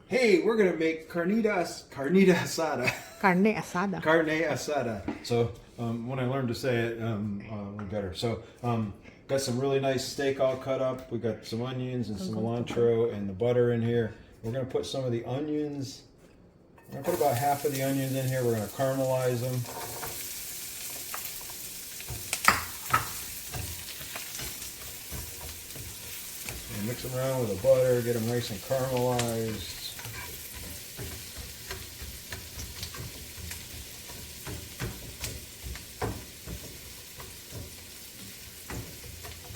Hey, we're gonna make carne asada. Carne asada. Carne asada. So when I learned to say it, we're better. So got some really nice steak all cut up. We got some onions and some cilantro and the butter in here. We're gonna put some of the onions. We're gonna put about half of the onions in here. We're gonna caramelize them. And mix them around with the butter, get them nice and caramelized.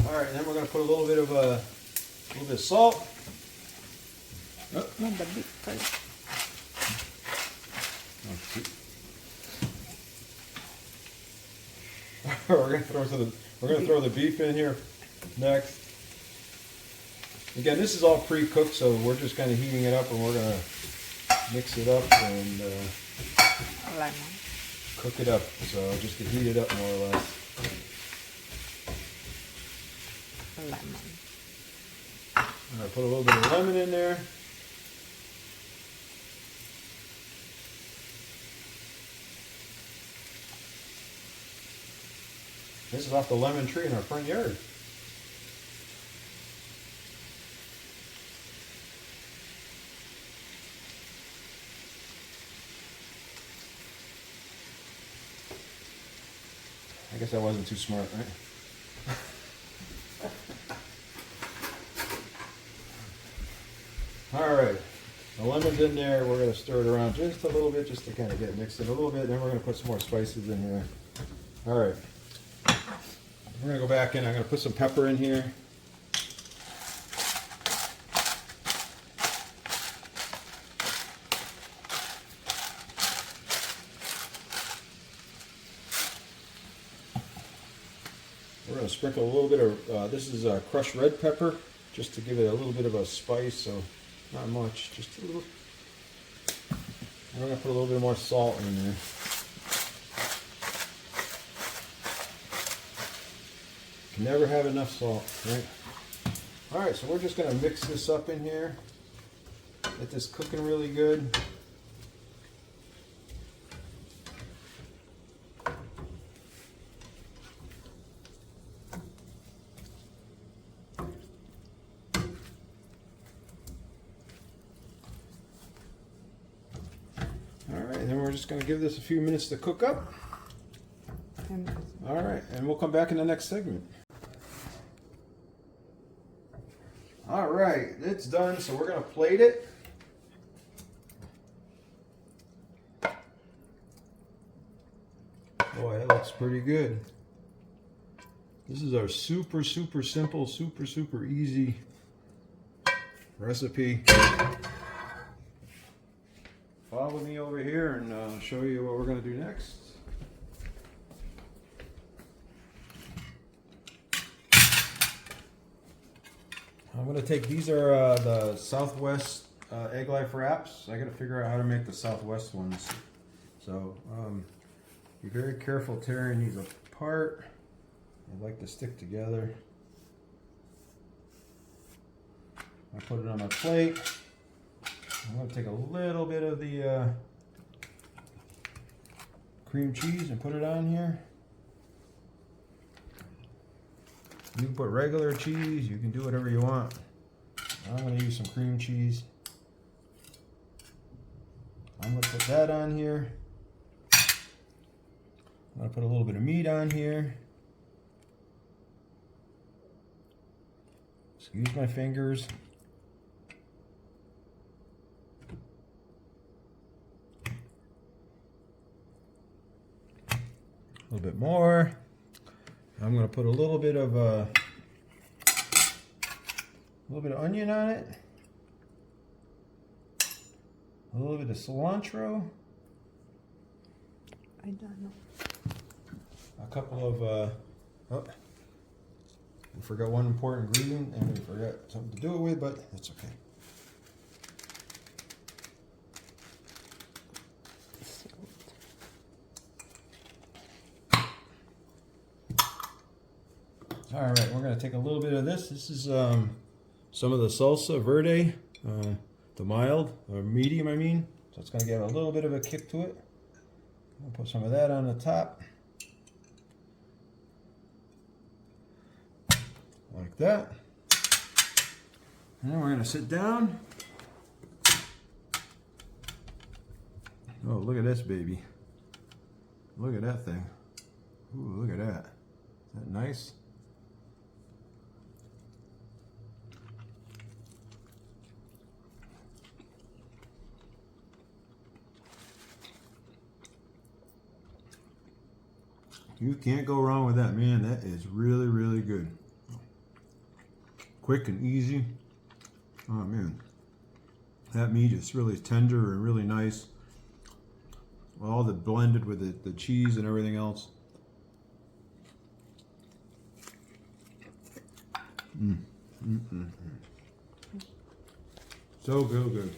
All right, and then we're going to put a little bit of salt. No, the beef first. We're going to throw the beef in here next. Again, this is all pre-cooked, so we're just kind of heating it up, and we're going to mix it up and Lemon. cook it up. So just to heat it up more or less. Lemon. I'm going to put a little bit of lemon in there. This is off the lemon tree in our front yard. I guess I wasn't too smart, right? All right, the lemon's in there. We're going to stir it around just a little bit, just to kind of get it mixed in a little bit. Then we're going to put some more spices in here. All right, we're going to go back in. I'm going to put some pepper in here. We're going to sprinkle a little bit of, this is crushed red pepper, just to give it a little bit of a spice, so not much, just a little. And we're going to put a little bit more salt in there. You can never have enough salt, right? All right, so we're just going to mix this up in here. Get this cooking really good. And then we're just going to give this a few minutes to cook up. All right, and we'll come back in the next segment. All right, it's done, so we're going to plate it. Boy, that looks pretty good. This is our super simple, super easy recipe. Follow me over here and I'll show you what we're going to do next. I'm going to take, these are the Southwest egg life wraps. I got to figure out how to make the Southwest ones. So be very careful tearing these apart. They like to stick together. I put it on my plate. I'm going to take a little bit of the cream cheese and put it on here. You can put regular cheese, you can do whatever you want. I'm going to use some cream cheese. I'm going to put that on here. I'm going to put a little bit of meat on here. Excuse my fingers. A little bit more. I'm going to put a little bit of onion on it. A little bit of cilantro. I don't know. A couple of oh, we forgot one important ingredient and we forgot something to do it with, but that's okay. All right, we're going to take a little bit of this. This is some of the salsa verde. the mild or medium, I mean. So it's going to give a little bit of a kick to it. I'll put some of that on the top. Like that. And then we're going to sit down. Oh, look at this baby. Look at that thing. Ooh, look at that. Is that nice? You can't go wrong with that, man. That is really, really good. Quick and easy. Oh, man. That meat is really tender and really nice. All the blended with the cheese and everything else. So good.